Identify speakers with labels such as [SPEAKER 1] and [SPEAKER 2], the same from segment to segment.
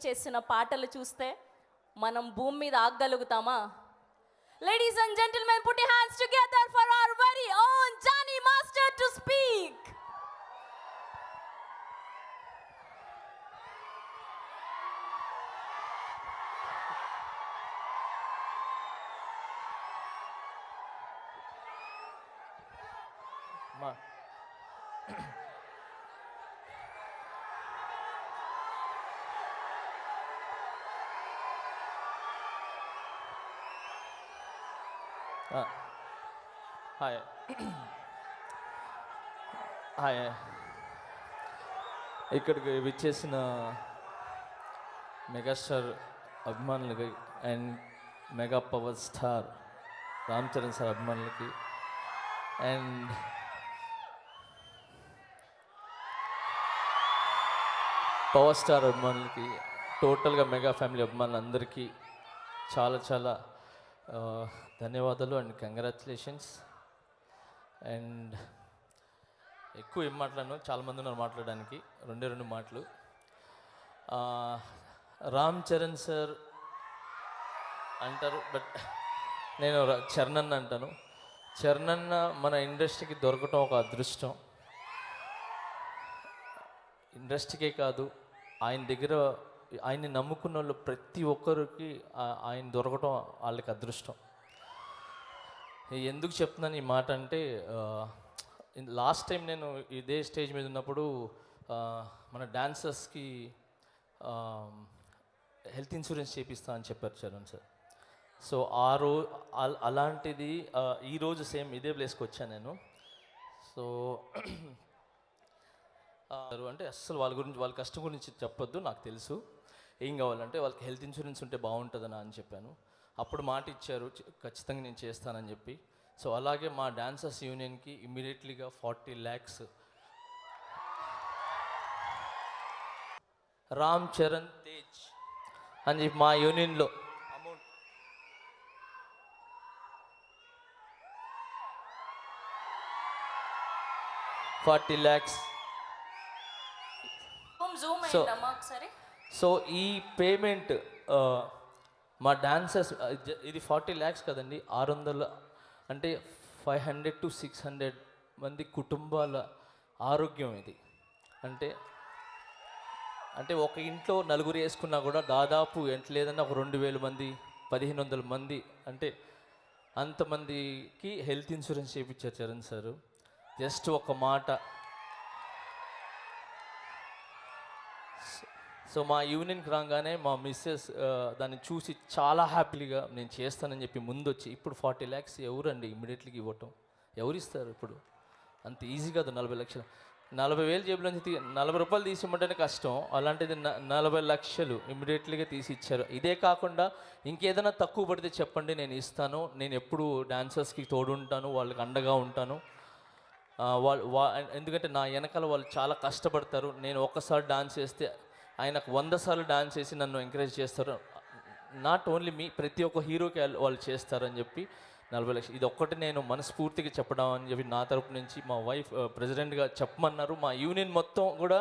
[SPEAKER 1] చేసిన పాటలు చూస్తే మనం భూమి మీద ఆగగలుగుతామా? Ladies and gentlemen, put your hands together for our very own Johnny Master to speak.
[SPEAKER 2] మా హాయ్ హాయ్ ఇక్కడికి విచ్చేసిన మెగాస్టార్ అభిమానులకి and mega power star Ram Charan sir అభిమానులకి అండ్ పవర్ స్టార్ అభిమానులకి టోటల్గా మెగా ఫ్యామిలీ అభిమానులందరికీ చాలా చాలా ధన్యవాదాలు అండ్ కంగ్రాచులేషన్స్. అండ్ ఎక్కువ ఏం మాట్లాడను, చాలామంది ఉన్నారు మాట్లాడడానికి, రెండు మాటలు. రామ్ చరణ్ సార్ అంటారు, బట్ నేను చరణ్ అన్న అంటాను. చరణ్ అన్న మన ఇండస్ట్రీకి దొరకటం ఒక అదృష్టం. ఇండస్ట్రీకే కాదు, ఆయన దగ్గర ఆయన్ని నమ్ముకున్న వాళ్ళు ప్రతి ఒక్కరికి ఆయన దొరకటం వాళ్ళకి అదృష్టం. ఎందుకు చెప్తున్నాను ఈ మాట అంటే, లాస్ట్ టైం నేను ఇదే స్టేజ్ మీద ఉన్నప్పుడు మన డాన్సర్స్కి హెల్త్ ఇన్సూరెన్స్ చేపిస్తా అని చెప్పారు చరణ్ సార్. సో అలాంటిది ఈరోజు సేమ్ ఇదే ప్లేస్కి వచ్చాను నేను. సో అంటే అస్సలు వాళ్ళ కష్టం గురించి చెప్పొద్దు, నాకు తెలుసు. ఏం కావాలంటే వాళ్ళకి హెల్త్ ఇన్సూరెన్స్ ఉంటే బాగుంటుందని అని చెప్పాను. అప్పుడు మాట ఇచ్చారు, ఖచ్చితంగా నేను చేస్తానని చెప్పి. సో అలాగే మా డాన్సర్స్ యూనియన్కి ఇమ్మీడియట్లీగా 40 lakhs రామ్ చరణ్ తేజ్ అని చెప్పి మా యూనియన్లో అమౌంట్ $40 lakhs. సో ఈ పేమెంట్ మా డాన్సర్స్, ఇది 40 lakhs కదండి, 600 అంటే 500 to 600 మంది కుటుంబాల ఆరోగ్యం ఇది. అంటే ఒక ఇంట్లో నలుగురు వేసుకున్నా కూడా దాదాపు లేదన్నా ఒక 2000 మంది, 1500 మంది, అంటే అంతమందికి హెల్త్ ఇన్సూరెన్స్ చేయించారు చరణ్ సార్. జస్ట్ ఒక మాట. సో మా యూనియన్కి రాగానే మా మిస్సెస్ దాన్ని చూసి చాలా హ్యాపీగా నేను చేస్తానని చెప్పి ముందొచ్చి, ఇప్పుడు 40 lakhs ఎవరండి ఇమ్మీడియట్లీగా ఇవ్వటం? ఎవరు ఇస్తారు ఇప్పుడు? అంత ఈజీ కాదు. 40 లక్షలు, 40,000 జేబులో నుంచి 40 రూపాయలు తీసి ఇవ్వమంటేనే కష్టం, అలాంటిది 40 లక్షలు ఇమ్మీడియట్లీగా తీసి ఇచ్చారు. ఇదే కాకుండా ఇంకేదైనా తక్కువ పడితే చెప్పండి, నేను ఇస్తాను. నేను ఎప్పుడు డాన్సర్స్కి తోడుంటాను, వాళ్ళకి అండగా ఉంటాను. ఎందుకంటే నా వెనకాల వాళ్ళు చాలా కష్టపడతారు. నేను ఒక్కసారి డాన్స్ చేస్తే ఆయనకు 100 సార్లు డాన్స్ చేసి నన్ను ఎంకరేజ్ చేస్తారు. నాట్ ఓన్లీ మీ, ప్రతి ఒక్క హీరోకి వాళ్ళు చేస్తారని చెప్పి 40 లక్షలు. ఇది ఒక్కటి నేను మనస్ఫూర్తిగా చెప్పడం అని చెప్పి నా తరపు నుంచి మా వైఫ్ ప్రెసిడెంట్గా చెప్పమన్నారు. మా యూనియన్ మొత్తం కూడా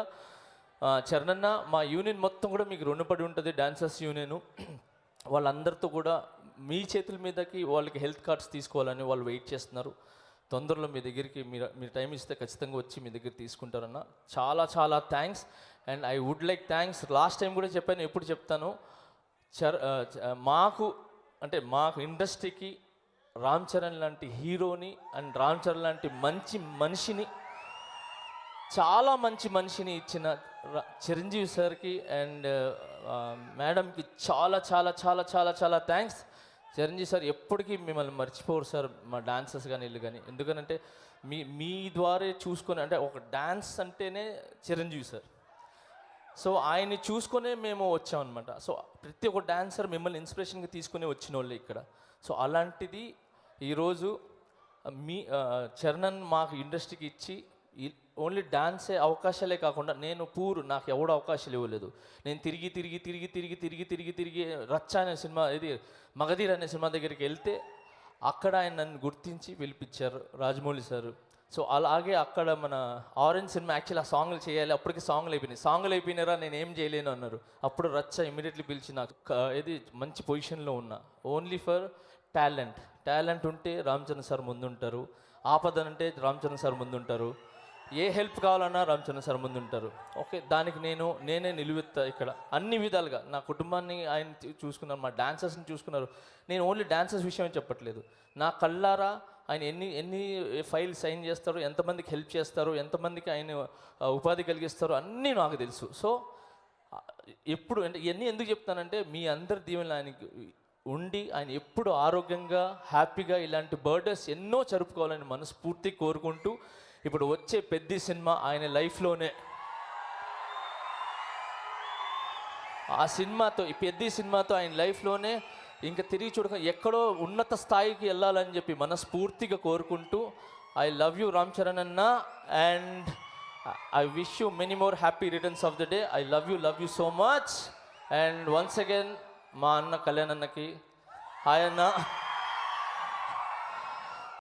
[SPEAKER 2] చరణన్న, మా యూనియన్ మొత్తం కూడా మీకు రుణపడి ఉంటుంది. డాన్సర్స్ యూనియన్ వాళ్ళందరితో కూడా మీ చేతుల మీదకి వాళ్ళకి హెల్త్ కార్డ్స్ తీసుకోవాలని వాళ్ళు వెయిట్ చేస్తున్నారు. తొందరలో మీ దగ్గరికి మీరు టైం ఇస్తే ఖచ్చితంగా వచ్చి మీ దగ్గర తీసుకుంటారన్న. చాలా చాలా thanks. And I would like thanks, last time కూడా చెప్పాను, ఎప్పుడు చెప్తాను, మాకు ఇండస్ట్రీకి రామ్ చరణ్ లాంటి హీరోని అండ్ రామ్ చరణ్ లాంటి మంచి మనిషిని, చాలా మంచి మనిషిని ఇచ్చిన చిరంజీవి సార్కి అండ్ మేడంకి చాలా చాలా చాలా చాలా చాలా థ్యాంక్స్. చిరంజీవి సార్ ఎప్పటికీ మిమ్మల్ని మర్చిపోరు సార్, మా డాన్సర్స్ కానీ వీళ్ళు కానీ. ఎందుకంటే మీ ద్వారా చూసుకొని, అంటే ఒక డాన్స్ అంటేనే చిరంజీవి సార్. సో ఆయన్ని చూసుకొనే మేము వచ్చామన్నమాట. సో ప్రతి ఒక్క డాన్సర్ మిమ్మల్ని ఇన్స్పిరేషన్గా తీసుకుని వచ్చిన వాళ్ళు ఇక్కడ. సో అలాంటిది ఈరోజు మీ చరణ్ మాకు ఇండస్ట్రీకి ఇచ్చి ఓన్లీ డాన్సే అవకాశాలే కాకుండా, నాకు ఎవడో అవకాశాలు ఇవ్వలేదు. నేను తిరిగి రచ్చ అనే సినిమా, ఇది మగధీర్ అనే సినిమా దగ్గరికి వెళ్తే అక్కడ ఆయన నన్ను గుర్తించి పిలిపించారు రాజమౌళి సార్. సో అలాగే అక్కడ మన ఆరెంజ్ సినిమా యాక్చువల్లీ ఆ సాంగ్లు చేయాలి, అప్పటికి సాంగ్లు అయిపోయినారా నేను ఏం చేయలేను అన్నారు. అప్పుడు రచ్చ ఇమీడియట్లీ పిలిచి నాకు ఇది మంచి పొజిషన్లో ఉన్నా. ఓన్లీ ఫర్ టాలెంట్ ఉంటే రామ్ చరణ్ సార్ ముందుంటారు, ఆపదనంటే రామ్ చరణ్ సార్ ముందుంటారు, ఏ హెల్ప్ కావాలన్నా రామ్ చరణ్ సార్ ముందుంటారు. ఓకే, దానికి నేనే నిలువెత్తా ఇక్కడ అన్ని విధాలుగా. నా కుటుంబాన్ని ఆయన చూసుకున్నారు, మా డాన్సర్స్ని చూసుకున్నారు. నేను ఓన్లీ డాన్సర్స్ విషయమే చెప్పట్లేదు, నా కళ్ళారా ఆయన ఎన్ని ఫైల్ సైన్ చేస్తారు, ఎంతమందికి హెల్ప్ చేస్తారు, ఎంతమందికి ఆయన ఉపాధి కలిగిస్తారు అన్నీ నాకు తెలుసు. సో ఎప్పుడు అంటే ఇవన్నీ ఎందుకు చెప్తానంటే మీ అందరి దీవెనలు ఆయనకి ఉండి ఆయన ఎప్పుడు ఆరోగ్యంగా హ్యాపీగా ఇలాంటి బర్త్డేస్ ఎన్నో జరుపుకోవాలని మనస్ఫూర్తి కోరుకుంటూ, ఇప్పుడు వచ్చే పెద్ద సినిమా ఆయన లైఫ్లోనే, ఆ సినిమాతో ఈ పెద్ద సినిమాతో ఆయన లైఫ్లోనే ఇంకా తిరిగి చూడక ఎక్కడో ఉన్నత స్థాయికి వెళ్ళాలని చెప్పి మనస్ఫూర్తిగా కోరుకుంటూ, I love you Ram Charan అన్న, and I wish you many more happy returns of the day. I love you so much. And once again మా అన్న కళ్యాణ్ అన్నకి హాయ్ అన్న.